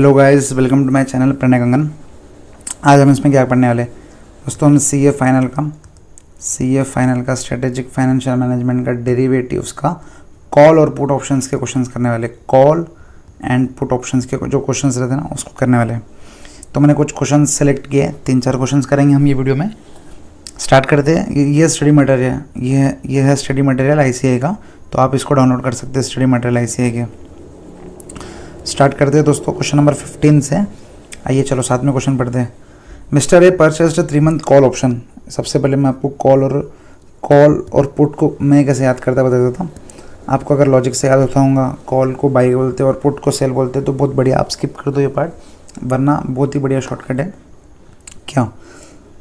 Hello guys, welcome to my channel Pranay Gangan. आज हम इसमें क्या पढ़ने वाले दोस्तों, हम सीए फाइनल का स्ट्रेटेजिक फाइनेंशियल मैनेजमेंट का डेरिवेटिव्स का कॉल और पुट ऑप्शंस के क्वेश्चंस करने वाले। कॉल एंड पुट ऑप्शंस के जो क्वेश्चंस रहते हैं ना, उसको करने वाले हैं। तो मैंने कुछ क्वेश्चन सेलेक्ट किए, 3-4 क्वेश्चंस करेंगे हम ये वीडियो में। स्टार्ट करते हैं। ये स्टडी मटेरियल, ये है स्टडी मटेरियल ICAI का, तो आप इसको डाउनलोड कर सकते हैं, स्टडी मटेरियल ICAI के। स्टार्ट करते हैं दोस्तों क्वेश्चन नंबर 15 से। आइए चलो साथ में क्वेश्चन पढ़ते हैं। Mister A purchased 3 month call option. सबसे पहले मैं आपको कॉल और पुट को मैं कैसे याद करता बता देता हूँ। आपको अगर लॉजिक से याद होता होगा, कॉल को बाई बोलते और पुट को सेल बोलते, तो बहुत बढ़िया, आप स्किप कर दो ये पार्ट, वरना बहुत ही बढ़िया शॉर्टकट है। क्या,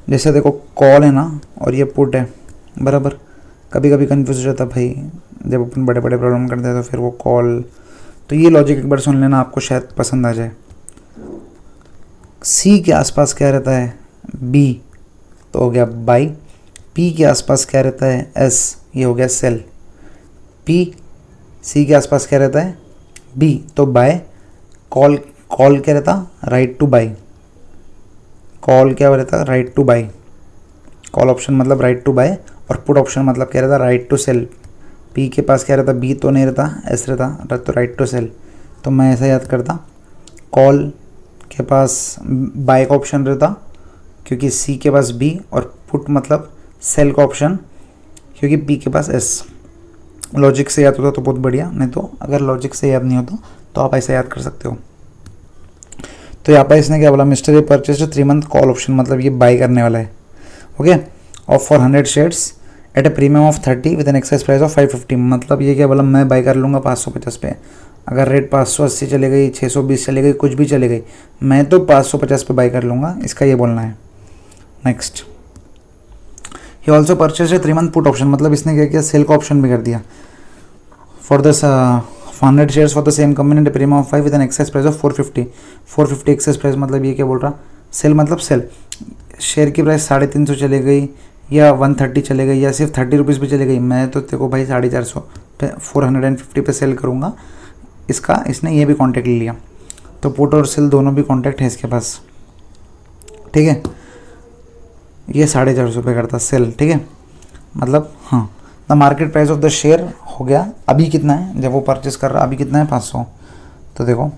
जैसे देखो कॉल है ना और ये पुट है, बराबर। कभी कभी कन्फ्यूज हो जाता भाई, जब अपन बड़े बड़े प्रॉब्लम करते हैं तो फिर वो कॉल। तो ये लॉजिक एक बार सुन लेना, आपको शायद पसंद आ जाए। सी के आसपास क्या रहता है, बी, तो हो गया बाई। पी के आसपास क्या रहता है, एस, ये हो गया सेल। पी सी के आसपास क्या रहता है, बी, तो बाय। कॉल क्या रहता, राइट टू बाई। कॉल क्या रहता, right two by. Call option मतलब राइट टू बाय, और पुट ऑप्शन मतलब क्या रहता, राइट टू सेल। पी के पास क्या रहता, बी तो नहीं रहता, एस रहता, तो राइट टू सेल। तो मैं ऐसा याद करता, कॉल के पास बाय का ऑप्शन रहता क्योंकि सी के पास बी, और पुट मतलब सेल का ऑप्शन क्योंकि पी के पास एस। लॉजिक से याद होता तो बहुत बढ़िया, नहीं तो अगर लॉजिक से याद नहीं होता तो आप ऐसा याद कर सकते हो। तो यहाँ पर इसने क्या बोला, mister A purchased 3 month call option, मतलब ये बाय करने वाला है, okay, of for 100 shares at a premium of 30 with an excise price of 550। मतलब ये क्या बोला, मैं बाय कर लूँगा 550 पे। अगर रेट 580 चले गई, 620 चले गई, कुछ भी चले गई, मैं तो 550 पे बाय कर लूँगा, इसका ये बोलना है। Next, he also purchase a 3 month put option, मतलब इसने क्या किया, सेल का ऑप्शन भी कर दिया for this 100 shares for the same company at premium of 5 with an excise price of 450 excise price. मतलब ये क्या बोल रहा, सेल मतलब सेल, शेयर की प्राइस 350 चले गई या 130 चले गई या सिर्फ 30 रुपीज़ भी चले गई, मैं तो देखो भाई 450 450 पे सेल करूँगा। इसका इसने ये भी कॉन्टैक्ट ले लिया, तो पुट और सेल दोनों भी कॉन्टैक्ट है इसके पास, ठीक है। ये 450 पे करता सेल, ठीक है, मतलब हाँ। The market price of the share हो गया, अभी कितना है जब वो परचेस कर रहा, अभी कितना है 500। तो देखो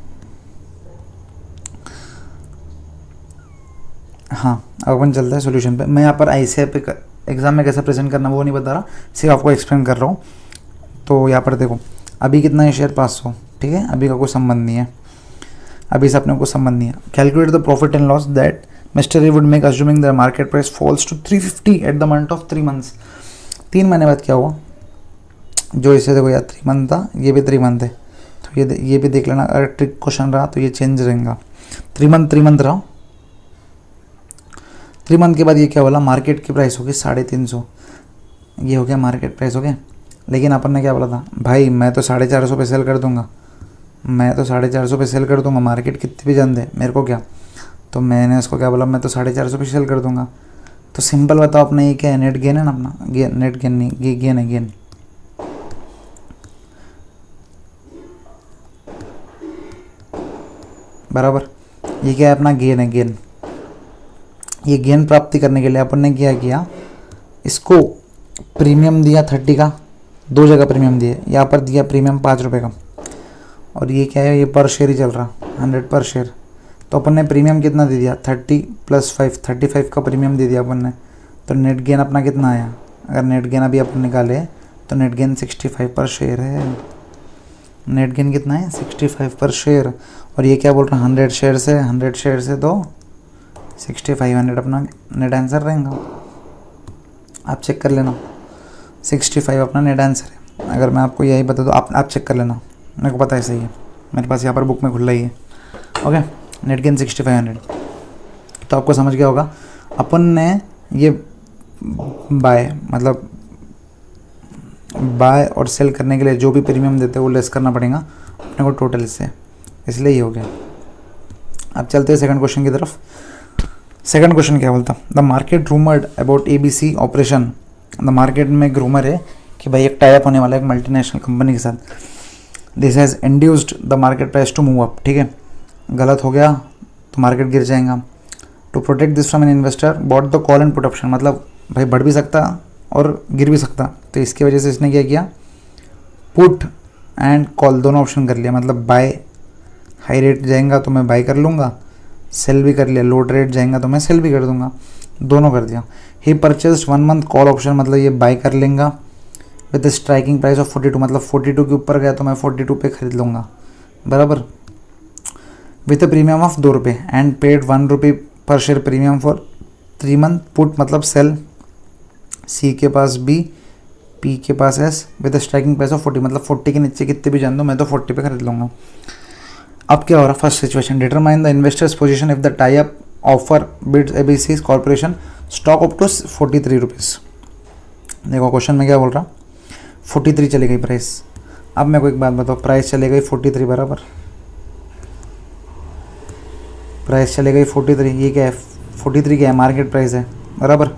हाँ, अब अपन चलता है सॉल्यूशन पे। मैं यहाँ पर ICAI पे एग्जाम में कैसे प्रेजेंट करना वो नहीं बता रहा, सिर्फ आपको एक्सप्लेन कर रहा हूँ। तो यहाँ पर देखो अभी कितना है शेयर, 500, ठीक है, अभी का कोई संबंध नहीं है, अभी से अपने को संबंध नहीं है। Calculate the profit and loss that mister A would make assuming the market price falls to 350 at the month of 3 months. 3 महीने बाद क्या हुआ, जो इसे देखो यार 3 मंथ था, ये भी 3 मंथ है, तो ये भी देख लेना। अगर ट्रिक क्वेश्चन रहा तो ये चेंज रहेगा। 3 मंथ रहा, 3 मंथ के बाद ये क्या बोला, मार्केट की प्राइस होगी 350, ये हो गया मार्केट प्राइस, हो गया। लेकिन अपन ने क्या बोला था, भाई मैं तो 450 पे सेल कर दूंगा, मैं तो 450 पे सेल कर दूंगा, मार्केट कितनी भी जान दे मेरे को क्या। तो मैंने उसको क्या बोला, मैं तो 450 पे सेल कर दूंगा। तो सिंपल बताओ अपने, ये क्या है, नेट गेन है ना अपना, गेन, नेट गेन नहीं, गेन है, गेन। बराबर, ये क्या है अपना, गेन है, गेन। ये गेन प्राप्ति करने के लिए अपन ने क्या किया, इसको प्रीमियम दिया 30 का, 2 जगह प्रीमियम दिए, यहाँ पर दिया प्रीमियम 5 रुपये का, और ये क्या है, ये पर शेयर ही चल रहा, 100 पर शेयर। तो अपन ने प्रीमियम कितना दे दिया, 30 + 5, 35 का प्रीमियम दे दिया अपन ने। तो नेट गेन अपना कितना आया, अगर नेट गेन अभी अपन निकाले तो नेट गेन 65 पर शेयर है। नेट गेन कितना है, 65 पर शेयर। और ये क्या बोल रहा है, 100 शेयर से तो 6500 अपना नेट आंसर रहेगा। आप चेक कर लेना, 65 अपना नेट आंसर है। अगर मैं आपको यही बता दूँ, आप चेक कर लेना, मेरे को पता है सही है, मेरे पास यहाँ पर बुक में खुला ही है, ओके। नेट गेन 6500, तो आपको समझ गया होगा। अपन ने ये बाय मतलब बाय और सेल करने के लिए जो भी प्रीमियम देते हैं वो लेस करना पड़ेगा अपने को टोटल से, इसलिए ये हो गया। अब चलते हैं सेकंड क्वेश्चन की तरफ। सेकंड क्वेश्चन क्या बोलता, the market rumoured about ABC operation. The market में एक रूमर है कि भाई एक टाई अप होने वाला है एक मल्टीनेशनल कंपनी के साथ। This has induced the market price to move up, ठीक है। गलत हो गया तो मार्केट गिर जाएगा। To protect this from an investor bought the call and put option, मतलब भाई बढ़ भी सकता और गिर भी सकता, तो इसकी वजह से इसने क्या किया, पुट एंड कॉल दोनों ऑप्शन कर लिया। मतलब बाय हाई रेट जाएगा तो मैं बाय कर लूँगा, सेल भी कर लिया, लो रेट जाएगा तो मैं सेल भी कर दूंगा, दोनों कर दिया। ही परचेज 1 मंथ कॉल ऑप्शन, मतलब ये बाय कर लेंगा विद स्ट्राइकिंग प्राइस ऑफ 42, मतलब 42 के ऊपर गया तो मैं 42 पे खरीद लूँगा, बराबर, विथ अ प्रीमियम ऑफ 2 रुपये एंड पेड 1 रुपये पर share premium for 3 month. Put मतलब सेल, सी के पास बी, पी के पास S, with striking price of 40, मतलब 40 के नीचे कितने भी जान दो मैं तो 40 पे खरीद लूँगा। अब क्या हो रहा, first situation, determine the investors position if the tie up offer bids ABC corporation stock up to 43 rupees. देखो क्वेश्चन में क्या बोल रहा, 43 चली गई प्राइस। अब मैं को एक बात बताओ, प्राइस चले गई 43, बराबर, प्राइस चले गई 43, ये क्या है 43 क्या है, मार्केट प्राइस है, बराबर।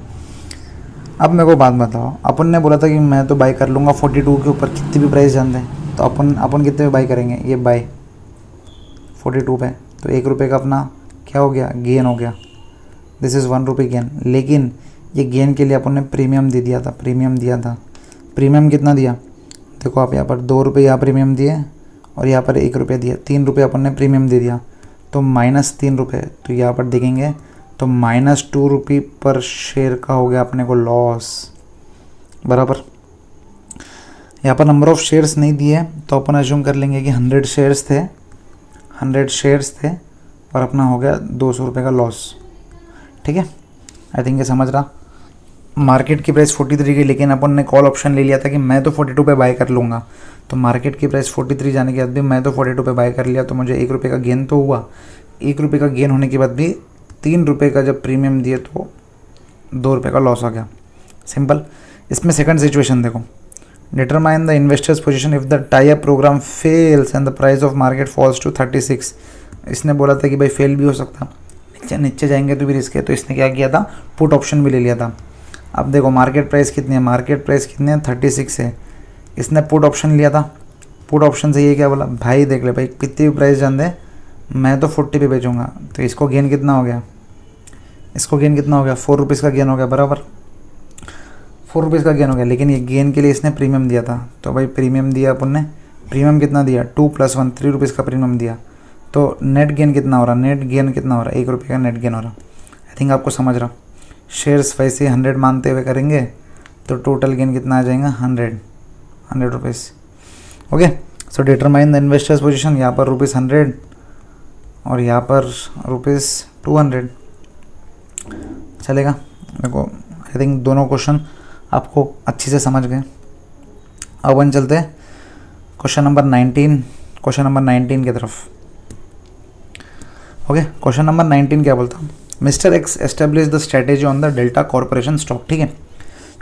अब मेरे को बात बताओ, अपन ने बोला था कि मैं तो बाई कर लूँगा 42 के ऊपर कितनी भी प्राइस जान दें, तो अपन कितने में बाई करेंगे, ये बाई 42 पे, तो 1 रुपये का अपना क्या हो गया, गेन हो गया, दिस इज़ 1 रुपये गेन। लेकिन ये गेन के लिए अपन ने प्रीमियम दे दिया था, प्रीमियम दिया था, प्रीमियम कितना दिया, देखो आप यहाँ पर 2 रुपये यहाँ प्रीमियम दिए और यहाँ पर 1 रुपया दिया, 3 रुपये अपन ने प्रीमियम दे दिया, तो -3 रुपये, तो यहाँ पर देखेंगे तो -2 रुपये पर शेयर का हो गया अपने को लॉस, बराबर। यहाँ पर नंबर ऑफ शेयर्स नहीं दिए तो अपन अज्यूम कर लेंगे कि 100 शेयर्स थे, 100 शेयर्स थे और अपना हो गया 200 रुपये का लॉस, ठीक है। आई थिंक ये समझ रहा। मार्केट की प्राइस 43 की, लेकिन अपन ने कॉल ऑप्शन ले लिया था कि मैं तो 42 पे बाय कर लूँगा, तो मार्केट की प्राइस 43 जाने के बाद भी मैं तो 42 पे बाय कर लिया, तो मुझे 1 रुपये का गेन तो हुआ। 1 रुपये का गेन होने के बाद भी 3 रुपये का जब प्रीमियम दिए तो 2 रुपये का लॉस आ गया, सिंपल। इसमें सेकंड सिचुएशन देखो, determine the investors position if the tie up program fails and the price of market falls to 36। इसने बोला था कि भाई फेल भी हो सकता, नीचे जाएंगे तो भी रिस्क है, तो इसने क्या किया था, पुट ऑप्शन भी ले लिया था। अब देखो मार्केट प्राइस कितनी है, मार्केट प्राइस कितनी है 36 है, इसने पुट ऑप्शन लिया था। पुट ऑप्शन से ये क्या बोला, भाई देख ले भाई कितनी भी प्राइस जान दे मैं तो 40 पे बेचूंगा, तो इसको गेन कितना हो गया, इसको गेन कितना हो गया, 4 रुपीज़ का गेन हो गया, बराबर, 4 रुपीज़ का गेन हो गया। लेकिन ये गेन के लिए इसने प्रीमियम दिया था, तो भाई प्रीमियम दिया अपन ने, प्रीमियम कितना दिया 2 + 1 3 रुपीज़ का प्रीमियम दिया, तो नेट गेन कितना हो रहा, नेट गेन कितना हो रहा, 1 रुपये का नेट गेन हो रहा। आई थिंक आपको समझ रहा। शेयर्स वैसे 100 मानते हुए करेंगे तो टोटल गेन कितना आ जाएगा 100 rupees. Okay, so determine the investors position, यहाँ पर ₹100 और यहाँ पर ₹200 चलेगा। मेरे को आई थिंक दोनों क्वेश्चन आपको अच्छी से समझ गए। अब अपन चलते हैं क्वेश्चन नंबर 19 की तरफ। ओके, क्वेश्चन नंबर 19 क्या बोलता, mister x establish the strategy on the delta corporation stock, ठीक है,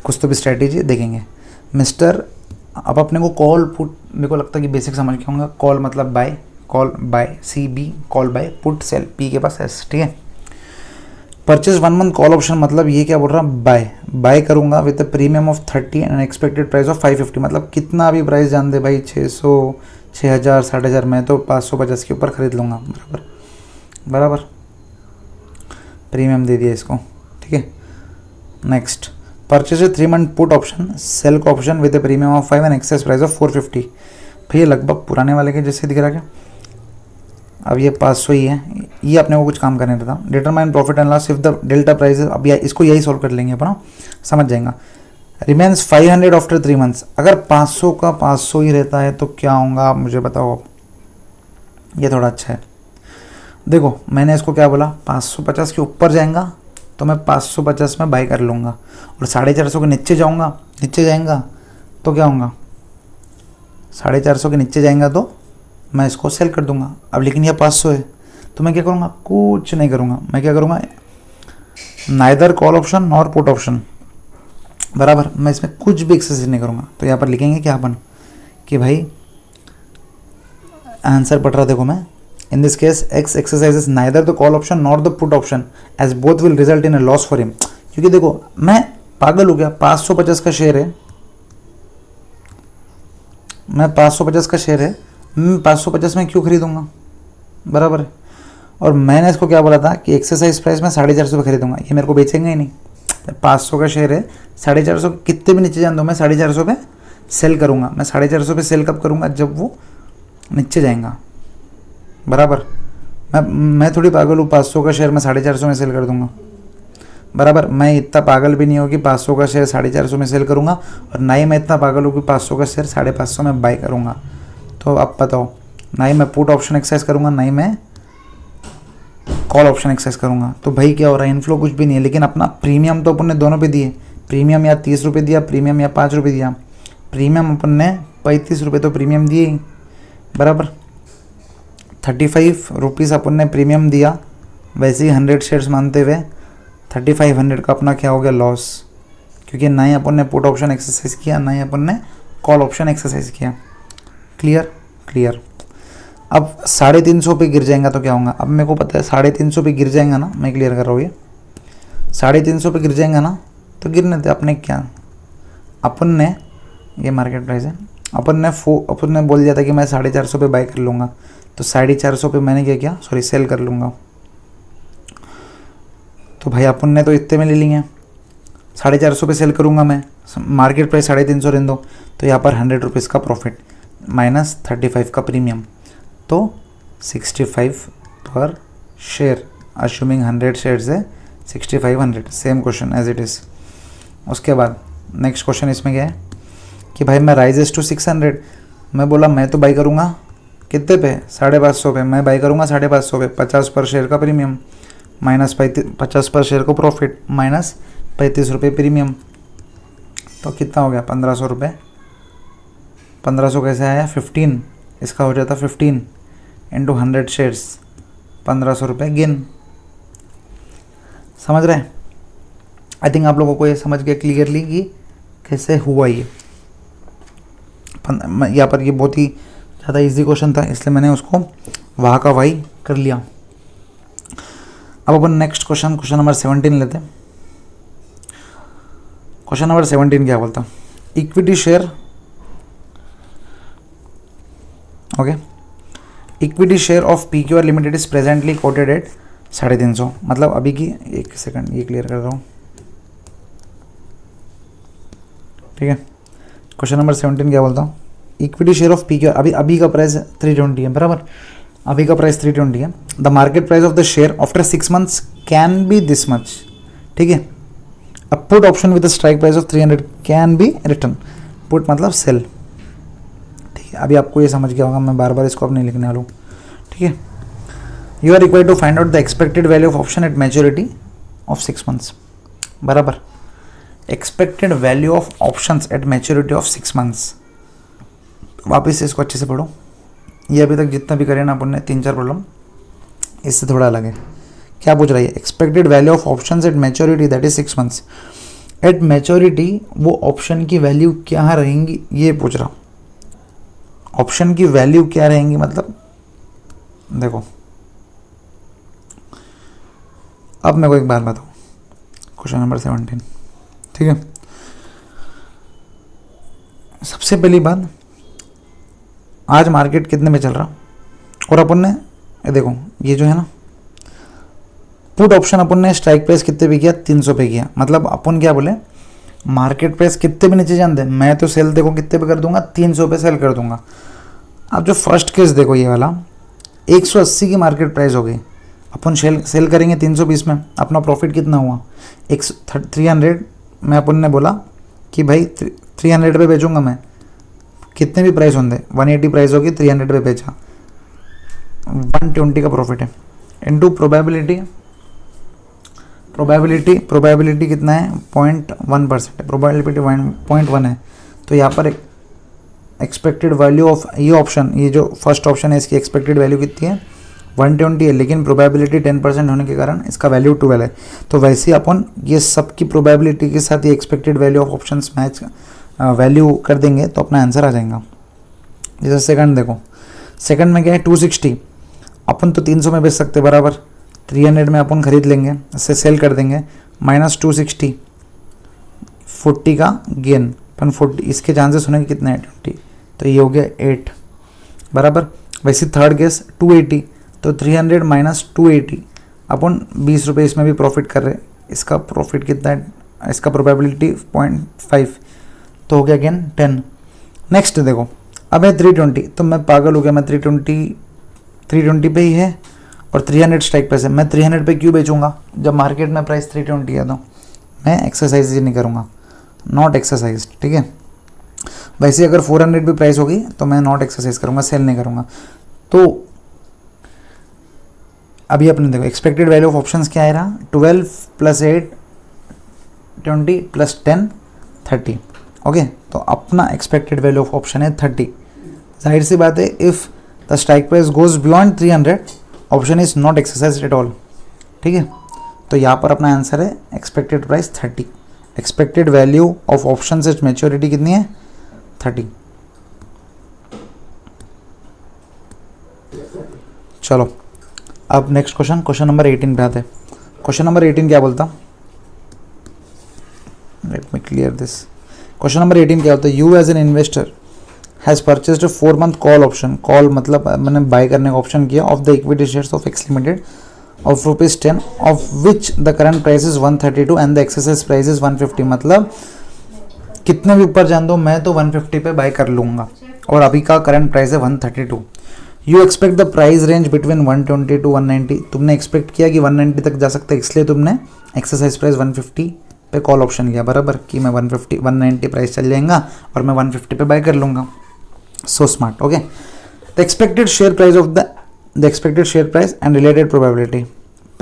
कुछ तो भी स्ट्रेटेजी देखेंगे। मिस्टर, अब अपने को कॉल पुट, मेरे को लगता है कि बेसिक समझ के होंगे। कॉल मतलब buy, call buy C B, call buy, put sell P के पास एस, ठीक है। परचेज 1 मंथ कॉल ऑप्शन, मतलब ये क्या बोल रहा है, बाय करूँगा with premium of 30 and expected price of 550, मतलब कितना भी प्राइस जान दे भाई, 600, 6000, 6000, मैं तो 550 के ऊपर खरीद लूँगा, बराबर, प्रीमियम दे दिया इसको, ठीक है। Next, purchase 3 month put option, sell का option with premium of 5 and excess price of 450। भैया लगभग पुराने वाले के जैसे दिख रहा क्या, अब ये 500 ही है, ये अपने को कुछ काम करने देता। Determine profit and loss if the delta price, अब इसको यही सॉल्व कर लेंगे अपन, समझ जाएगा। रिमेन्स 500 आफ्टर 3 मंथ्स, अगर 500 का 500 ही रहता है तो क्या होगा आप मुझे बताओ। ये थोड़ा अच्छा है, देखो मैंने इसको क्या बोला, 550 के ऊपर जाएगा तो मैं 550 में बाई कर लूँगा, और 450 के नीचे जाएगा तो क्या होगा, 450 के नीचे जाएगा तो मैं इसको सेल कर दूंगा। अब लेकिन यह 500 है तो मैं क्या करूँगा, कुछ नहीं करूँगा, मैं क्या करूँगा, neither call option nor put option, बराबर, मैं इसमें कुछ भी एक्सरसाइज नहीं करूँगा। तो यहाँ पर लिखेंगे क्या अपन कि भाई आंसर पढ़ रहा देखो मैं, in this case X exercises neither the call option nor the put option as both will result in a loss for him. क्योंकि देखो मैं पागल हो गया, 550 का शेयर है, मैं 550 का शेयर है, मैं 550 में क्यों खरीदूंगा, बराबर है। और मैंने इसको क्या बोला था कि एक्सरसाइज प्राइस में 450 पे खरीदूंगा, ये मेरे को बेचेंगे ही नहीं। 500 का शेयर है, 450 कितने भी नीचे जान दो, मैं 450 पे सेल करूँगा। मैं 450 पे सेल कब करूँगा, जब वो नीचे जाएगा, बराबर। मैं थोड़ी पागल हूँ 500 का शेयर मैं 450 में सेल कर दूंगा, बराबर। मैं इतना पागल भी नहीं हूँ कि 500 का शेयर 450 में सेल करूँगा, और ना ही मैं इतना पागल हूँ कि 500 का शेयर 550 में बाई करूँगा। तो अब बताओ, ना ही मैं पुट ऑप्शन एक्सरसाइज करूँगा, ना ही मैं कॉल ऑप्शन एक्सरसाइज करूँगा। तो भाई क्या हो रहा है, इनफ्लो कुछ भी नहीं है, लेकिन अपना प्रीमियम तो अपन ने दोनों पे दिए। प्रीमियम या 30 रुपये दिया, प्रीमियम या 5 रुपये दिया। प्रीमियम अपन ने 35 रुपये तो प्रीमियम दिए ही, बराबर। 35 रुपीज़ अपन ने प्रीमियम दिया, वैसे ही 100 शेयर्स मानते हुए 3500 का अपना क्या हो गया, लॉस। क्योंकि ना ही अपन ने पुट ऑप्शन एक्सरसाइज किया, ना ही अपन ने कॉल ऑप्शन एक्सरसाइज किया। Clear clear. अब 350 पे गिर जाएगा तो क्या होगा, अब मेरे को पता है 350 पे गिर जाएगा ना, मैं क्लियर कर रहा हूँ ये 350 पे गिर जाएगा ना, तो गिरने थे। अपने क्या, अपन ने, ये मार्केट प्राइस है, अपन ने बोल दिया था कि मैं 450 पे बाई कर लूँगा, तो 450 पे मैंने क्या किया, सॉरी सेल कर लूँगा। तो भाई अपन ने तो इतने में ले लिए, 450 पे सेल करूँगा मैं, मार्केट प्राइस 350 रहने दो, तो यहाँ पर 100 रुपीज़ का प्रॉफिट माइनस 35 का प्रीमियम, तो 65 पर शेयर, अश्यूमिंग 100 शेयर्स है 6500, same question as it is. उसके बाद नेक्स्ट क्वेश्चन इसमें क्या है कि भाई मैं राइजेस टू 600, मैं बोला मैं तो बाई करूँगा कितने पे, 550 पे, मैं बाई करूँगा 550 पे, 50 पर शेयर का प्रीमियम माइनस 50 पर शेयर को प्रॉफिट माइनस 35 रुपये प्रीमियम, तो कितना हो गया 1500 रुपये। 1500 कैसे आया, 15, इसका हो जाता 15 इंटू 100 शेयर्स, 1500 रुपये गेन। समझ रहे हैं? आई थिंक आप लोगों को ये समझ गया क्लियरली कि कैसे हुआ ये। यहाँ पर ये बहुत ही ज़्यादा इजी क्वेश्चन था, इसलिए मैंने उसको वहाँ का वही कर लिया। अब अपन नेक्स्ट क्वेश्चन नंबर 17 लेते हैं। क्वेश्चन नंबर 17 क्या बोलता, equity share, okay, equity share of PQR limited is presently quoted at 350, मतलब अभी की, एक सेकंड ये क्लियर कर रहा हूँ, ठीक है। क्वेश्चन नंबर 17 क्या बोलता हूँ, इक्विटी शेयर ऑफ PQR, अभी का प्राइस 320 है, बराबर। अभी का प्राइस 320 है। The market price of the share after 6 months can be this much, ठीक है। A put option with strike price of 300 can be return, put मतलब सेल, ठीक है। अभी आपको ये समझ गया होगा, मैं बार बार इसको अब नहीं लिखने वाला हूँ, ठीक है। You are required to find out the expected value of option at maturity of 6 months, बराबर। Expected value of options at maturity of 6 months. वापस से इसको अच्छे से पढ़ो, ये अभी तक जितना भी करें ना अपन ने 3-4 प्रॉब्लम, इससे थोड़ा अलग है। क्या पूछ रहा है, expected value of options at maturity that is 6 months. At maturity वो ऑप्शन की वैल्यू क्या रहेंगी, ये पूछ रहा हूँ। ऑप्शन की वैल्यू क्या रहेंगी, मतलब देखो, अब मेरे को एक बात बताओ, क्वेश्चन नंबर 17, ठीक है। सबसे पहली बात, आज मार्केट कितने में चल रहा, और अपन ने ये देखो, ये जो है ना पुट ऑप्शन अपन ने स्ट्राइक प्राइस कितने पे किया, 300 पे किया। मतलब अपन क्या बोले, मार्केट प्राइस कितने पे नीचे जान दे, मैं तो सेल देखो कितने पे कर दूंगा, 300 पे सेल कर दूंगा। अब जो फर्स्ट केस देखो, ये वाला 180 की मार्केट प्राइस हो गई, अपन सेल करेंगे 320 में, अपना प्रॉफिट कितना हुआ 300 में। अपन ने बोला कि भाई 300 पे बेचूंगा मैं, कितने भी प्राइस होंगे, 180 प्राइस होगी, 300 पे बेचा, 120 का प्रॉफिट है। इनटू प्रोबेबिलिटी कितना है, 0.1% है, प्रोबेबिलिटी 0.1 है। तो यहाँ पर एक्सपेक्टेड वैल्यू ऑफ ये ऑप्शन, ये जो फर्स्ट ऑप्शन है, इसकी एक्सपेक्टेड वैल्यू कितनी है, 120 है, लेकिन प्रोबेबिलिटी 10% होने के कारण इसका वैल्यू 12 है। तो वैसे ही अपन ये सब की प्रोबेबिलिटी के साथ ये expected value of options match value कर देंगे तो अपना आंसर आ जाएगा। जैसे सेकंड देखो, सेकंड में क्या है 260, अपन तो 300 में बेच सकते, बराबर। 300 में अपन खरीद लेंगे, इससे सेल कर देंगे, माइनस 260, 40 का गेन, अपन 40, इसके चांसेस होने के कितने हैं 20, तो ये हो गया 8, बराबर। वैसे थर्ड केस 280, तो 300 माइनस 280 अपन 20 रुपये इसमें भी प्रॉफिट कर रहे हैं। इसका प्रॉफिट कितना है, इसका प्रोबेबिलिटी 0.5, तो हो गया अगेन 10। नेक्स्ट देखो, अब है 320, तो मैं पागल हो गया, मैं 320 पे ही है और 300 स्ट्राइक प्राइस है। मैं 300 पे क्यों बेचूंगा जब मार्केट में प्राइस 320 है? तो मैं एक्सरसाइज ही नहीं करूँगा, नॉट एक्सरसाइज, ठीक है। वैसे अगर 400 भी प्राइस होगी तो मैं नॉट एक्सरसाइज करूँगा, सेल नहीं करूँगा। तो अभी अपने देखो एक्सपेक्टेड वैल्यू ऑफ ऑप्शंस क्या है रहा, 12 + 8 20 + 10 30, ओके। तो अपना एक्सपेक्टेड वैल्यू ऑफ ऑप्शन है 30। जाहिर सी बात है, if the strike price goes beyond 300 option is not exercise at all, ठीक है। तो यहाँ पर अपना आंसर है expected price 30। Expected value of option से मैच्योरिटी कितनी है, 30। चलो अब नेक्स्ट क्वेश्चन नंबर 18 पे आते हैं। क्वेश्चन नंबर 18 क्या बोलता, let me clear this. Question number 18 क्या होता है, you as an investor has purchased 4 month call option. Call मतलब मैंने बाय करने का ऑप्शन किया of the equity shares of X limited of ₹10, of which the current price is 132 and the exercise price is 150। मतलब कितने भी ऊपर जान दो, मैं तो 150 पे बाय कर लूँगा और अभी का करंट प्राइस है 132। You expect the price range between 120 to 190। तुमने एक्सपेक्ट किया कि 190 तक जा सकता है, इसलिए तुमने एक्सरसाइज प्राइस 150 पे कॉल ऑप्शन लिया, बराबर, कि मैं 190 प्राइस चल जाएगा और मैं 150 पे बाय कर लूँगा। So smart, okay. The expected share price of the expected share price and related probability,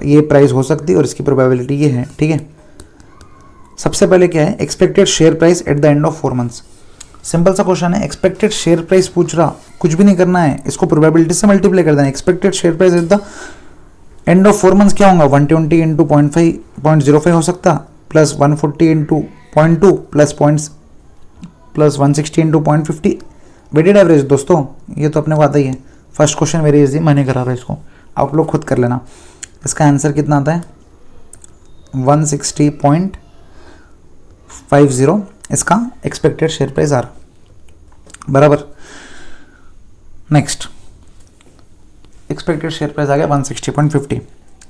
ये प्राइस हो सकती है और इसकी प्रोबेबिलिटी ये है, ठीक है। सबसे पहले क्या है, expected share price at the end of 4 months. Simple सा क्वेश्चन है, एक्सपेक्टेड शेयर प्राइस पूछ रहा, कुछ भी नहीं करना है, इसको प्रोबेबिलिटी से मल्टीप्लाई कर देना। Expected share price at the end of 4 months क्या होगा, 120 × 0.05 हो सकता, प्लस 140 × 0.2 प्लस 160 × 0.50 वेटेड एवरेज। दोस्तों ये तो अपने को आता ही है, फर्स्ट क्वेश्चन वेरी इजी, मैंने करा था इसको, आप लोग खुद कर लेना। इसका आंसर कितना आता है, 160.50 इसका एक्सपेक्टेड शेयर प्राइस आ रहा, बराबर। नेक्स्ट एक्सपेक्टेड शेयर प्राइस आ गया 160.50।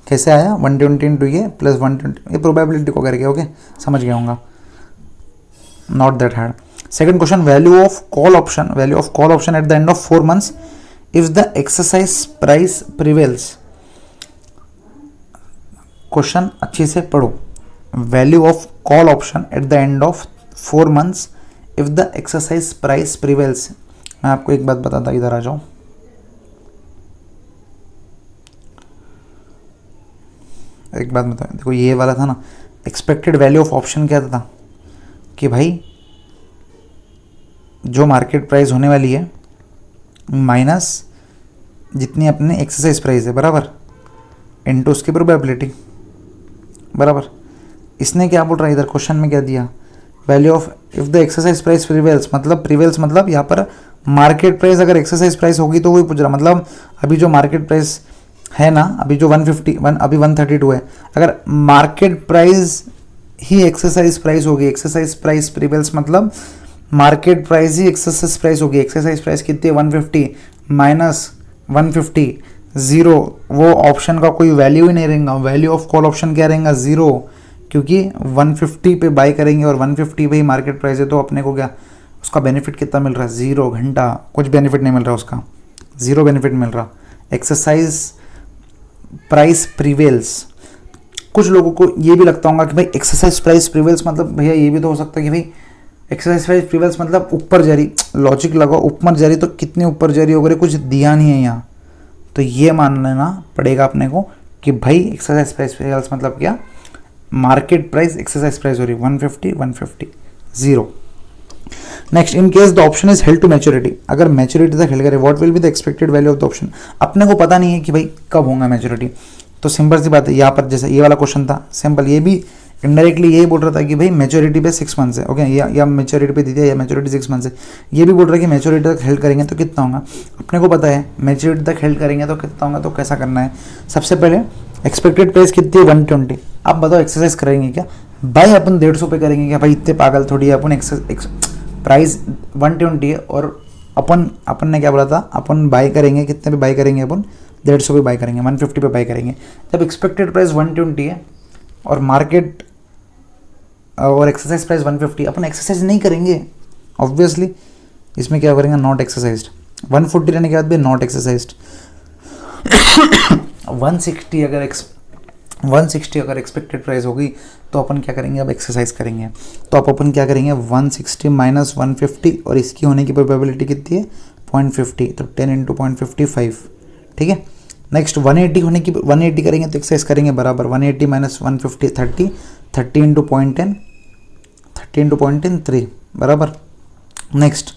कैसे आया, 120 × ये प्लस 120, ये प्रोबेबिलिटी को करके, ओके, समझ गया होगा, not that hard. Second question, value of call option at the end of 4 months if the exercise price prevails. Question अच्छे से पढ़ो, value of call option at the end of 4 months if the exercise price prevails. मैं आपको एक बात बताता, इधर आ जाओ, एक बात बताओ, देखो ये वाला था ना, एक्सपेक्टेड वैल्यू ऑफ ऑप्शन क्या था कि भाई जो मार्केट प्राइस होने वाली है माइनस जितनी अपने एक्सरसाइज प्राइस है, बराबर, इनटू उसकी प्रोबेबिलिटी, बराबर। इसने क्या बोल रहा है इधर क्वेश्चन में, क्या दिया, value of if the exercise price prevails, मतलब यहाँ पर मार्केट प्राइस अगर एक्सरसाइज प्राइस होगी तो वही पूछ रहा, मतलब अभी जो मार्केट प्राइस है ना, अभी जो 132 है, अगर मार्केट प्राइस ही एक्सरसाइज प्राइस होगी, एक्सरसाइज प्राइस प्रिवेल्स मतलब मार्केट प्राइस ही एक्सरसाइज प्राइस होगी। एक्सरसाइज प्राइस कितनी है, 150 माइनस 150 0, वो ऑप्शन का कोई वैल्यू ही नहीं रहेगा। वैल्यू ऑफ कॉल ऑप्शन क्या रहेगा, 0, क्योंकि 150 पे बाई करेंगे और 150 पे ही मार्केट प्राइस है, तो अपने को क्या उसका बेनिफिट कितना मिल रहा है, 0 घंटा, कुछ बेनिफिट नहीं मिल रहा उसका, 0 बेनिफिट मिल रहा। एक्सरसाइज प्राइस प्रिवेल्स, कुछ लोगों को ये भी लगता होगा कि भाई एक्सरसाइज प्राइस प्रिवेल्स मतलब भैया ये भी तो हो सकता है कि भाई एक्सरसाइज प्राइस प्रिवेल्स मतलब ऊपर जा रही, लॉजिक लगाओ, ऊपर जा रही तो कितनी ऊपर जा रही होगी, कुछ दिया नहीं है यहाँ, तो ये मान लेना पड़ेगा अपने को कि भाई एक्सरसाइज प्राइस प्रिवेल्स मतलब क्या, मार्केट प्राइस एक्सरसाइज प्राइस हो रही 150 0। Next, in case the option is held to maturity, अगर मैच्योरिटी तक हेल्ड करे, what will be the expected value of the option. अपने को पता नहीं है कि भाई कब होगा मैच्योरिटी, तो सिंपल सी बात है, यहाँ पर जैसे ये वाला क्वेश्चन था सिंपल, ये भी इनडायरेक्टली यही बोल रहा था कि भाई मैच्योरिटी पे 6 मंथ्स है, ओके, या मैच्योरिटी पे दी थी, या मैच्योरिटी 6 मंथ्स है, ये भी बोल रहा है कि मैच्योरिटी तक हेल्ड करेंगे तो कितना होगा। अपने को पता है मैच्योरिटी तक हेल्ड करेंगे तो कितना होगा, तो कैसा करना है, सबसे पहले एक्सपेक्टेड प्राइस कितनी है 120, आप बताओ एक्सरसाइज करेंगे क्या, बाई अपन 150 पे करेंगे क्या, भाई इतने पागल थोड़ी है अपन, प्राइस 120 है और अपन ने क्या बोला था, अपन बाई करेंगे कितने पे बाई करेंगे, अपन 150 पे बाय करेंगे, 150 पे बाय करेंगे। जब एक्सपेक्टेड प्राइस 120 है और मार्केट और एक्सरसाइज प्राइस 150, अपन एक्सरसाइज नहीं करेंगे ऑब्वियसली, इसमें क्या करेंगे, नॉट एक्सरसाइज्ड। 140 रहने के बाद भी नॉट एक्सरसाइज्ड। 160 अगर एक्सपेक्टेड प्राइस होगी तो अपन क्या करेंगे, अब एक्सरसाइज करेंगे। तो अब अपन क्या करेंगे, 160 माइनस 150, और इसकी होने की प्रोबेबिलिटी कितनी है, 0.50, तो 10 इंटू 0.55, ठीक है। नेक्स्ट 180 होने की, 180 करेंगे तो एक्सरसाइज करेंगे बराबर, 180 माइनस 150 30, 30 इंटू 0.10, 30 इंटू 0.10 3 बराबर। नेक्स्ट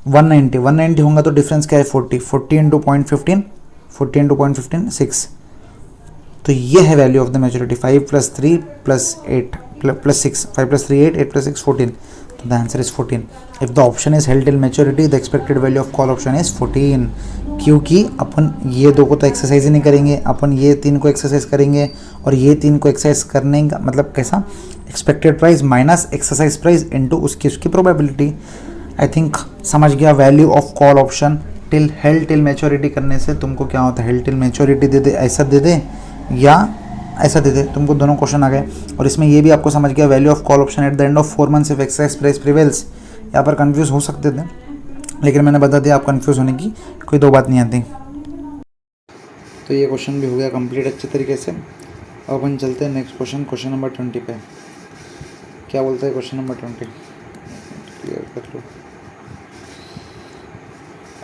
190 होगा तो डिफरेंस क्या है, 40, 40 इंटू 0.15, 40 इंटू 0.15 6। तो ये है value of the maturity, 5 plus 3 plus 8 plus 6, 5 plus 3 8, 8 plus 6 14, तो the answer is 14। If the option is held till maturity the expected value of call option is 14। क्योंकि अपन ये दो को तो एक्सरसाइज ही नहीं करेंगे, अपन ये 3 को एक्सरसाइज करेंगे, और ये 3 को एक्सरसाइज करने का मतलब कैसा, expected price minus exercise price into उसकी प्रोबेबिलिटी। आई थिंक समझ गया value of call option. Held till maturity करने से तुमको क्या होता है, हेल्ड टिल मैच्योरिटी दे दे, ऐसा दे दे या ऐसा दे दे, तुमको दोनों क्वेश्चन आ गए। और इसमें ये भी आपको समझ गया value of call option at the end of 4 months if exercise price prevails. यहाँ पर कंफ्यूज हो सकते थे, लेकिन मैंने बता दिया आप कंफ्यूज होने की कोई दो बात नहीं आती। तो ये क्वेश्चन भी हो गया कंप्लीट अच्छे तरीके से। अब अपन चलते हैं नेक्स्ट क्वेश्चन, क्वेश्चन नंबर 20 पे। क्या बोलता है क्वेश्चन नंबर 20, क्लियर कर लो।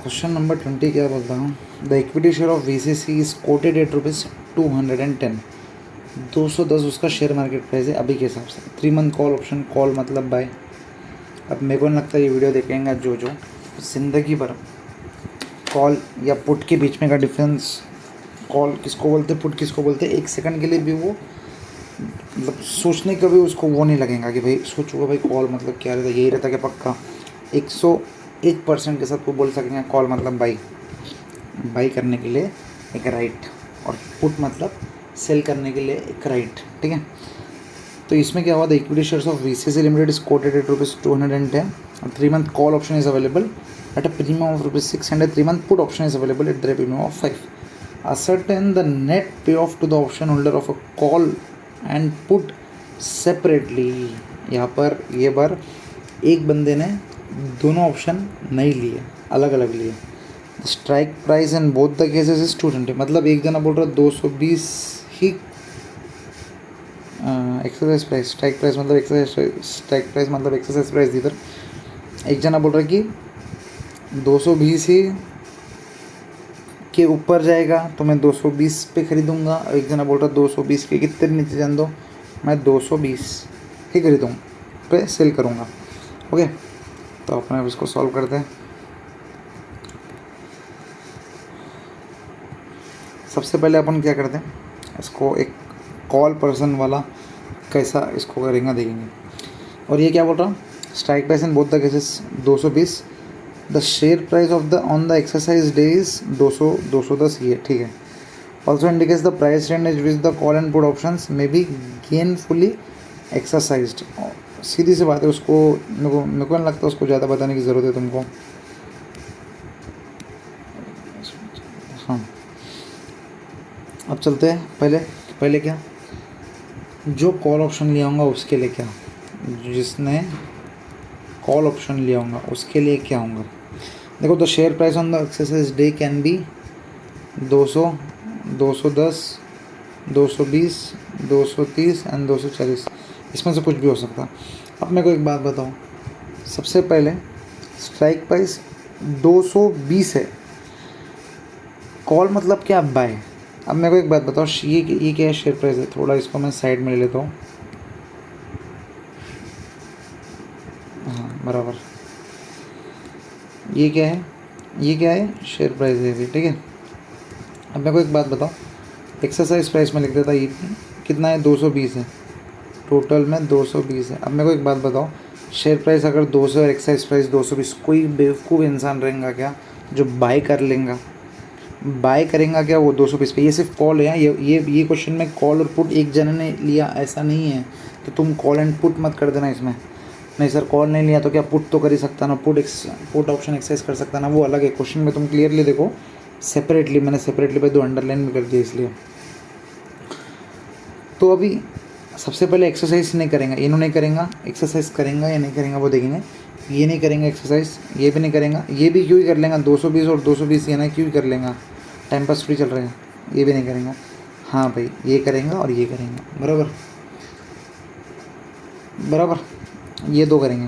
क्वेश्चन नंबर 20 क्या बोलता हूँ, the equity share of VCC is quoted at ₹210, 210 उसका शेयर मार्केट प्राइस है अभी के हिसाब से। 3 मंथ कॉल ऑप्शन, कॉल मतलब बाय। अब मेरे को नहीं लगता ये वीडियो देखेंगे जो ज़िंदगी भर कॉल या पुट के बीच में का डिफरेंस, कॉल किसको बोलते पुट किसको बोलते, एक सेकंड के लिए भी वो मतलब सोचने का भी उसको वो नहीं लगेगा कि भाई सोचूगा भाई कॉल मतलब क्या रहता है, यही रहता कि पक्का 101% के साथ वो बोल सकेंगे कॉल मतलब बाई करने के लिए एक राइट, और पुट मतलब सेल करने के लिए एक राइट, ठीक है। तो इसमें क्या हुआ, the equity shares of VCC limited is quoted at ₹210, 3 month call option is available at a premium of ₹600, 3 month put option is available at the premium of 5। ascertain the net payoff to the option holder of a call and put separately। यहाँ पर ये बार एक बंदे ने दोनों option नहीं लिए, अलग अलग लिए। Strike price in both the cases is 220, मतलब एक जना बोल रहा है 220 ही एक्सरसाइज प्राइस, स्ट्राइक प्राइस मतलब एक्सरसाइज प्राइस इधर। एक जना बोल रहा है कि 220 ही के ऊपर जाएगा तो मैं 220 पे खरीदूंगा, और एक जना बोल रहा 220 के कितने नीचे जान दो, मैं 220 ही खरीदूँगा पे सेल करूँगा। ओके, तो अपने अब इसको सॉल्व करते हैं। सबसे पहले अपन क्या करते हैं, इसको एक कॉल पर्सन वाला कैसा इसको करेंगे देखेंगे। और ये क्या बोल रहा हूँ, strike price in both the cases 220, the share price of the on the exercise day is 210, ये ठीक है। Also indicates the price range which the call and put options may be gainfully exercised. सीधी सी बात है, उसको मेरे को नहीं लगता उसको ज़्यादा बताने की ज़रूरत है तुमको। हाँ, अब चलते हैं पहले क्या, जो कॉल ऑप्शन लिया होगा उसके लिए क्या, जिसने कॉल ऑप्शन लिया होगा उसके लिए क्या होगा। देखो, the share price on the exercise day can be 200, 210, 220, 230 and 240, इसमें से कुछ भी हो सकता। अब मेरे को एक बात बताओ, सबसे पहले स्ट्राइक प्राइस 220 है, कॉल मतलब क्या, बाय। अब मेरे को एक बात बताओ, ये क्या है, शेयर प्राइस है। थोड़ा इसको मैं साइड में ले लेता हूँ, हाँ बराबर। ये क्या है, शेयर प्राइस है, ठीक है। अब मेरे को एक बात बताओ, एक्सरसाइज प्राइस में लिख देता, ये कितना है, 220 है, टोटल में 220 है। अब मेरे को एक बात बताओ, शेयर प्राइस अगर 200 और एक्सरसाइज प्राइस 220, कोई बेवकूफ़ इंसान रहेगा क्या जो बाय करेगा क्या वो 220 पे। ये सिर्फ कॉल है, ये क्वेश्चन में कॉल और पुट एक जने ने लिया ऐसा नहीं है, तो तुम कॉल एंड पुट मत कर देना इसमें। नहीं सर कॉल नहीं लिया तो क्या पुट तो कर ही सकता ना, पुट ऑप्शन एक्सरसाइज कर सकता ना, वो अलग है। क्वेश्चन में तुम क्लियरली देखो सेपरेटली, मैंने सेपरेटली पे 2 अंडरलाइन भी कर दिया इसलिए। तो अभी सबसे पहले एक्सरसाइज नहीं करेंगे, इन्होंने नहीं करेंगे, एक्सरसाइज करेंगे या नहीं करेंगे वो देखेंगे। ये नहीं करेंगे एक्सरसाइज, ये भी नहीं करेंगे, ये भी क्यों ही कर लेंगे, 220 और 220 ये ना क्यों ही कर लेंगे, टाइम पास फ्री चल रहे हैं, ये भी नहीं करेंगे। हाँ भाई ये करेंगे और ये करेंगे, बराबर बराबर, ये 2 करेंगे।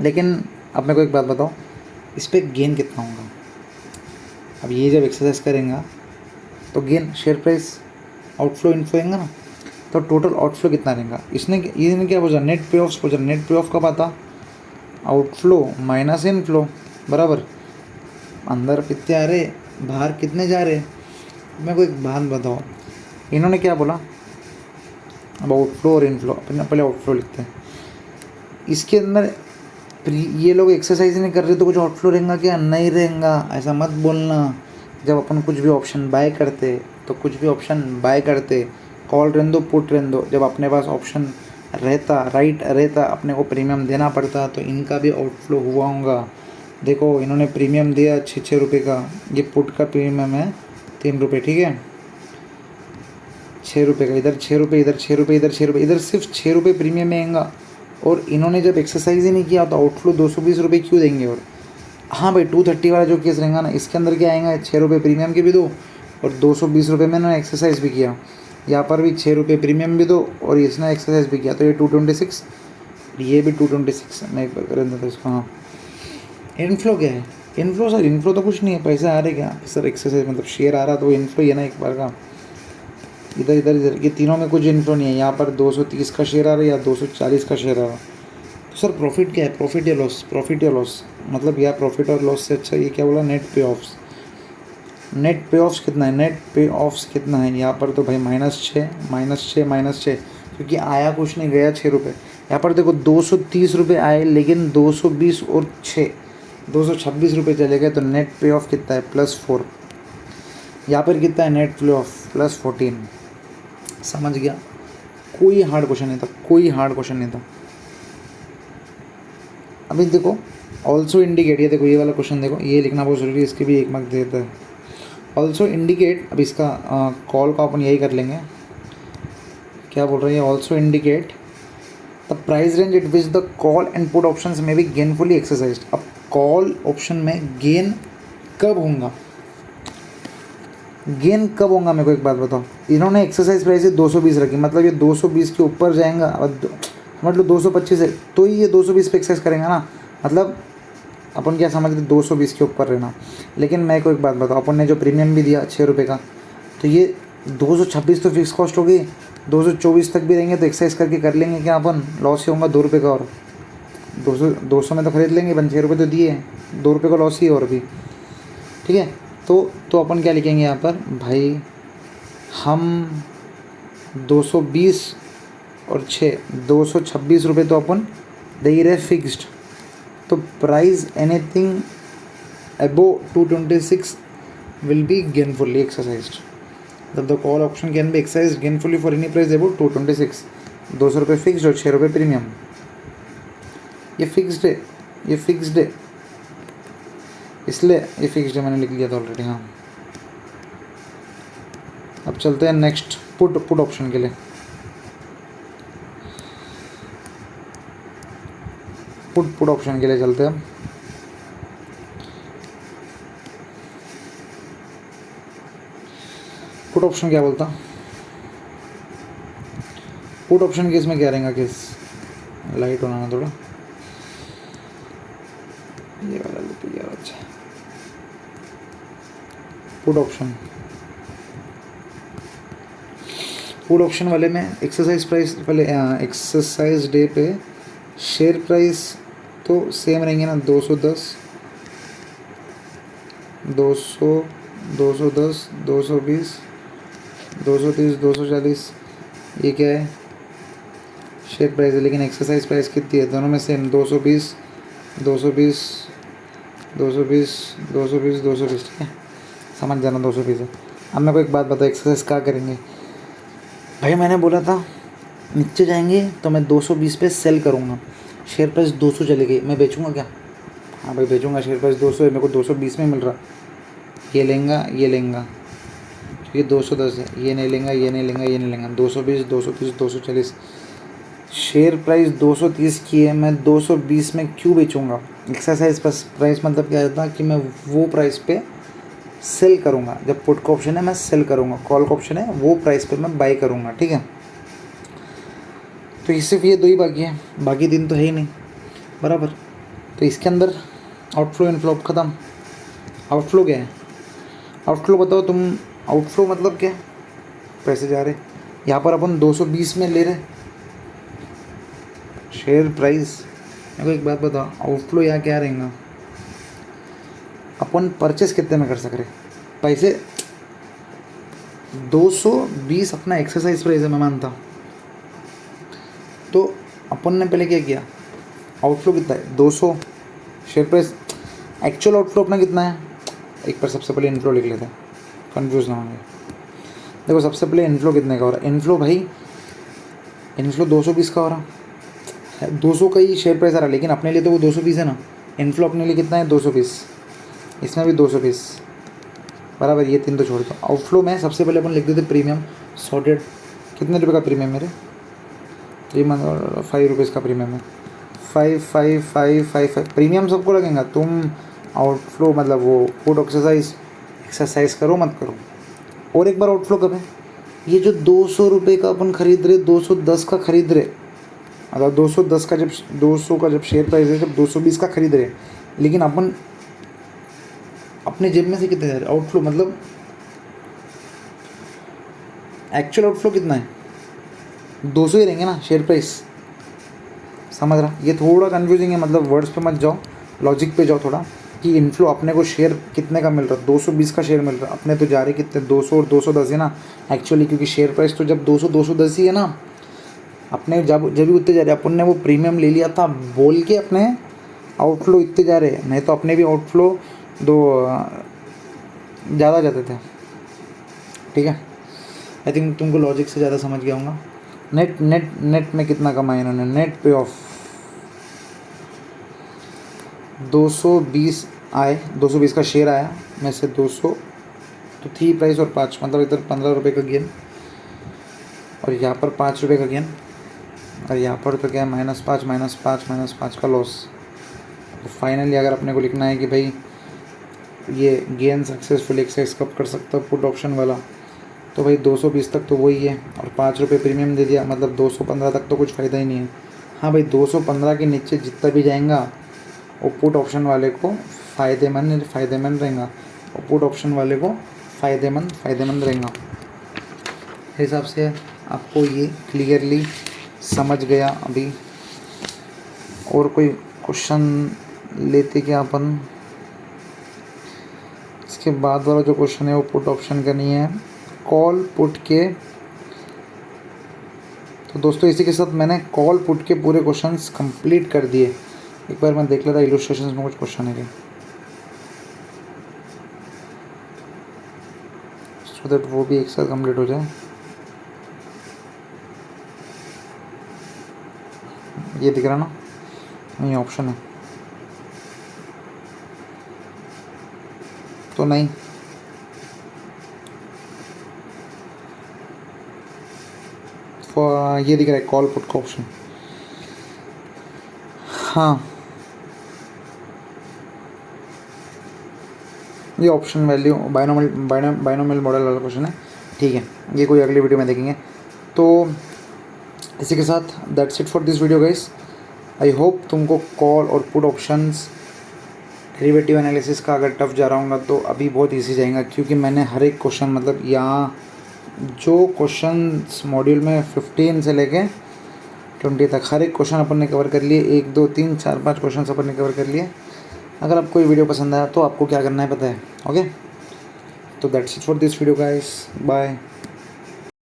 लेकिन अब मेरे को एक बात बताओ, इस पर गेन कितना होगा। अब ये जब एक्सरसाइज करेंगे तो gain share price outflow inflow होंगे ना, तो टोटल आउटफ्लो कितना रहेगा। इसने क्या बोला, नेट पे ऑफ बोला, नेट पे ऑफ कब आता, आउटफ्लो माइनस इनफ्लो, बराबर। अंदर कितने आ रहे, बाहर कितने जा रहे। मेरे को एक बात बताओ, इन्होंने क्या बोला, अब आउटफ्लो और इनफ्लो, अपने पहले आउटफ्लो लिखते हैं। इसके अंदर ये लोग एक्सरसाइज नहीं कर रहे तो कुछ आउटफ्लो रहेगा क्या, नहीं रहेगा, ऐसा मत बोलना। जब अपन कुछ भी ऑप्शन बाय करते तो कुछ भी ऑप्शन बाय करते, कॉल रहने दो पुट रहने दो, जब अपने पास ऑप्शन रहता, राइट रहता, अपने को प्रीमियम देना पड़ता, तो इनका भी आउटफ्लो हुआ होगा। देखो इन्होंने प्रीमियम दिया 6 रुपये का, ये पुट का प्रीमियम है 3 रुपये, ठीक है 6 रुपये का, इधर 6 रुपये, इधर 6 रुपये, इधर 6 रुपये, इधर सिर्फ 6 रुपये प्रीमियम आएगा। और इन्होंने जब एक्सरसाइज ही नहीं किया तो आउटफ्लो 220 रुपये क्यों देंगे। और हाँ भाई 230 वाला जो केस रहेगा ना, इसके अंदर क्या आएगा, 6 रुपये प्रीमियम के भी दो और 220 रुपये में ना एक्सरसाइज भी किया, यहाँ पर भी 6 रुपये प्रीमियम भी दो और इसने एक्सरसाइज भी किया, तो ये 226, ये भी 226। मैं एक बार कर देता इसको। हाँ इनफ्लो क्या है, इनफ्लो सर, इनफ्लो तो कुछ नहीं है, पैसे आ रहे क्या सर, एक्सरसाइज मतलब शेयर आ रहा तो इनफ्लो ही है ना एक बार का। इधर इधर इधर ये तीनों में कुछ इनफ्लो नहीं है, यहाँ पर 230 का शेयर आ रहा है या 240 का शेयर आ रहा है। तो सर प्रॉफिट क्या है, प्रॉफिट या लॉस, प्रॉफिट या लॉस, मतलब या प्रॉफिट और लॉस से अच्छा ये क्या बोला, नेट पे ऑफ्स। नेट पे ऑफ्स कितना है, नेट पे ऑफ्स कितना है, यहाँ पर तो भाई -6 क्योंकि आया कुछ नहीं, गया 6 रुपये। यहाँ पर देखो 230 रुपये आए, लेकिन 220 और 6 226 रुपये चले गए, तो नेट पे ऑफ कितना है, +4। यहाँ पर कितना है, नेट पे ऑफ +14। समझ गया, कोई हार्ड क्वेश्चन नहीं था, कोई हार्ड क्वेश्चन नहीं था। अभी देखो ऑल्सो इंडिकेट, ये देखो ये वाला क्वेश्चन देखो, ये लिखना बहुत ज़रूरी है, इसके भी 1 मार्क देता है। ऑल्सो इंडिकेट, अब इसका कॉल का अपन यही कर लेंगे, क्या बोल रहे हैं, also indicate the price range at which the call and put options में बी गेनफुली एक्सरसाइज्ड। अब कॉल ऑप्शन में गेन कब होगा, गेन कब होगा, मेरे को एक बात बताओ। इन्होंने एक्सरसाइज प्राइस 220 रखी, मतलब ये 220 के ऊपर जाएगा, मतलब 225 है तो ही ये 220 पे एक्सरसाइज करेंगे ना, मतलब अपन क्या समझ रहे 220 के ऊपर रहना। लेकिन मैं को एक बात बताओ, अपन ने जो प्रीमियम भी दिया 6 रुपये का, तो ये 226 तो फिक्स कॉस्ट होगी, 224 तक भी रहेंगे तो एक्सरसाइज करके कर लेंगे क्या अपन, लॉस ही होगा 2 रुपये का, और 200 में तो खरीद लेंगे, 6 रुपये तो दिए, 2 रुपये का लॉस ही और भी, ठीक है। तो अपन क्या लिखेंगे यहाँ पर, भाई हम 220 और 6 226 रुपये तो अपन दे ही रहे फिक्स्ड, तो price anything above 226 will be gainfully exercised. The call option can be exercised gainfully for any price above 226। 200 रुपये फिक्स्ड और 6 रुपये प्रीमियम, ये फिक्स्ड है, ये फिक्स्ड है, इसलिए ये फिक्स्ड है, मैंने लिख लिया था ऑलरेडी। हाँ अब चलते हैं नेक्स्ट पुट ऑप्शन के लिए। पुट ऑप्शन के लिए चलते हैं। पुट ऑप्शन क्या बोलता, पुट ऑप्शन केस में क्या रहेगा, केस लाइट होना ना थोड़ा, ये वाला लिख लिया। अच्छा पुट ऑप्शन वाले में एक्सरसाइज प्राइस पहले, एक्सरसाइज डे पे शेयर प्राइस तो सेम रहेंगे ना, 210 200 210 220 230 240, ये क्या है, शेयर प्राइस है। लेकिन एक्सरसाइज प्राइस कितनी है, दोनों में सेम 220 220 220 220 220, ठीक है, समझ जाना 220 है। अब मेरे को एक बात बताओ, एक्सरसाइज क्या करेंगे भाई, मैंने बोला था नीचे जाएंगे तो मैं 220 पे सेल करूँगा, शेयर प्राइस 200 चली गई, मैं बेचूंगा क्या? हाँ भाई बेचूंगा, शेयर प्राइस 200 है, मेरे को 220 में मिल रहा, ये लेंगा ये लेंगा, क्योंकि 210 है, ये नहीं लेंगा ये नहीं लेंगा ये नहीं लेंगा, 220 230 240, शेयर प्राइस 230 की है, मैं 220 में क्यों बेचूंगा? एक्सरसाइज प्राइस मतलब क्या होता है कि मैं वो प्राइस पे सेल करूँगा, जब पुट का ऑप्शन है मैं सेल करूँगा, कॉल का ऑप्शन है वो प्राइस पे मैं बाई करूँगा, ठीक है। तो सिर्फ ये 2 ही बाकी है, बाकी 3 तो है ही नहीं, बराबर। तो इसके अंदर आउटफ्लो इनफ्लो ख़त्म। आउटफ्लो क्या है? आउटफ्लो बताओ तुम, आउटफ्लो मतलब क्या? पैसे जा रहे, यहाँ पर अपन 220 में ले रहे शेयर प्राइस। मेरे को एक बात बताओ, आउटफ्लो यहाँ क्या रहेगा? अपन परचेस कितने में कर सक रहे? पैसे 220 अपना एक्सरसाइज प्राइस है, मैं मानता हूँ। तो अपन ने पहले क्या किया, आउटफ्लो कितना है 200, शेयर प्राइस एक्चुअल आउटफ्लो अपना कितना है? एक बार सबसे पहले इनफ्लो लिख लेते हैं, कंफ्यूज ना होंगे। देखो सबसे पहले इनफ्लो कितने का हो रहा है? इनफ्लो भाई, इनफ्लो 220 का हो रहा है, 200 का ही शेयर प्राइस आ रहा है, लेकिन अपने लिए तो वो 220 है ना। इनफ्लो अपने लिए कितना है? 220, इसमें भी 220, बराबर। ये 3 तो छोड़ दो। आउटफ्लो में सबसे पहले अपन लिख देते प्रीमियम सॉर्टेड, कितने रुपये का प्रीमियम मेरे? 5 रुपीज़ का प्रीमियम है, 5 प्रीमियम सबको लगेगा। तुम आउटफ्लो मतलब वो पुट एक्सरसाइज करो मत करो। और एक बार आउटफ्लो कब है? ये जो 200 रुपये का अपन खरीद रहे, 210 का खरीद रहे, मतलब 210 का, जब 200 का जब शेयर प्राइस है, जब 220 का खरीद रहे, लेकिन अपन अपने जेब में से कितने जा रहे? आउटफ्लो मतलब एक्चुअल आउटफ्लो कितना है? 200 ही रहेंगे ना शेयर प्राइस, समझ रहा? ये थोड़ा कन्फ्यूजिंग है, मतलब वर्ड्स पे मत जाओ, लॉजिक पे जाओ थोड़ा, कि इनफ्लो अपने को शेयर कितने का मिल रहा? 220 का शेयर मिल रहा, अपने तो जा रहे कितने? 200 और 210 है ना एक्चुअली, क्योंकि शेयर प्राइस तो जब 200 210 ही है ना। अपने जब भी उतने जा रहे, अपन ने वो प्रीमियम ले लिया था बोल के अपने आउटफ्लो इतने जा रहे, नहीं तो अपने भी आउटफ्लो ज़्यादा जाते थे, ठीक है। आई थिंक तुमको लॉजिक से ज़्यादा समझ गया होगा। नेट में कितना कमाया इन्होंने? नेट पे ऑफ 220 आए, 220 का शेयर आया, में से 200 तो थी प्राइस और 5, मतलब इधर 15 रुपये का गेन, और यहाँ पर 5 रुपये का गेन, और यहाँ पर तो क्या है -5 का लॉस। तो फाइनली अगर अपने को लिखना है कि भाई ये गेन सक्सेसफुल एक्सरसाइज कब कर सकता है पुट ऑप्शन वाला, तो भाई 220 तक तो वही है, और 5 रुपये प्रीमियम दे दिया, मतलब 215 तक तो कुछ फ़ायदा ही नहीं है। हाँ भाई 215 के नीचे जितना भी जाएगा वो पुट ऑप्शन वाले को फ़ायदेमंद रहेगा, और पुट ऑप्शन वाले को फ़ायदेमंद रहेगा। हिसाब से आपको ये क्लियरली समझ गया अभी? और कोई क्वेश्चन लेते क्या अपन? इसके बाद वाला जो क्वेश्चन है वो पुट ऑप्शन का नहीं है, कॉल पुट के। तो दोस्तों इसी के साथ मैंने कॉल पुट के पूरे क्वेश्चंस कंप्लीट कर दिए। एक बार मैं देख लेता इलस्ट्रेशंस में कुछ क्वेश्चन है क्या, सो दैट वो भी एक साथ कंप्लीट हो जाए। ये दिख रहा ना, ये ऑप्शन है तो नहीं, ये दिख रहा है कॉल पुट का ऑप्शन। हाँ ये ऑप्शन वैल्यू बाइनोमियल मॉडल वाला क्वेश्चन है, ठीक है। ये कोई अगली वीडियो में देखेंगे। तो इसी के साथ that's it for this video guys. I hope तुमको कॉल और पुट ऑप्शंस डेरिवेटिव एनालिसिस का अगर टफ जा रहा हूँगा तो अभी बहुत इजी जाएगा, क्योंकि मैंने हर एक क्वेश्चन, मतलब यहाँ जो क्वेश्चन मॉड्यूल में 15 से लेके 20 तक हर एक क्वेश्चन अपन ने कवर कर लिए। 1 2 3 4 5 क्वेश्चन अपन ने कवर कर लिए। अगर आपको ये वीडियो पसंद आया तो आपको क्या करना है पता है, ओके। तो that's it for this video guys, bye.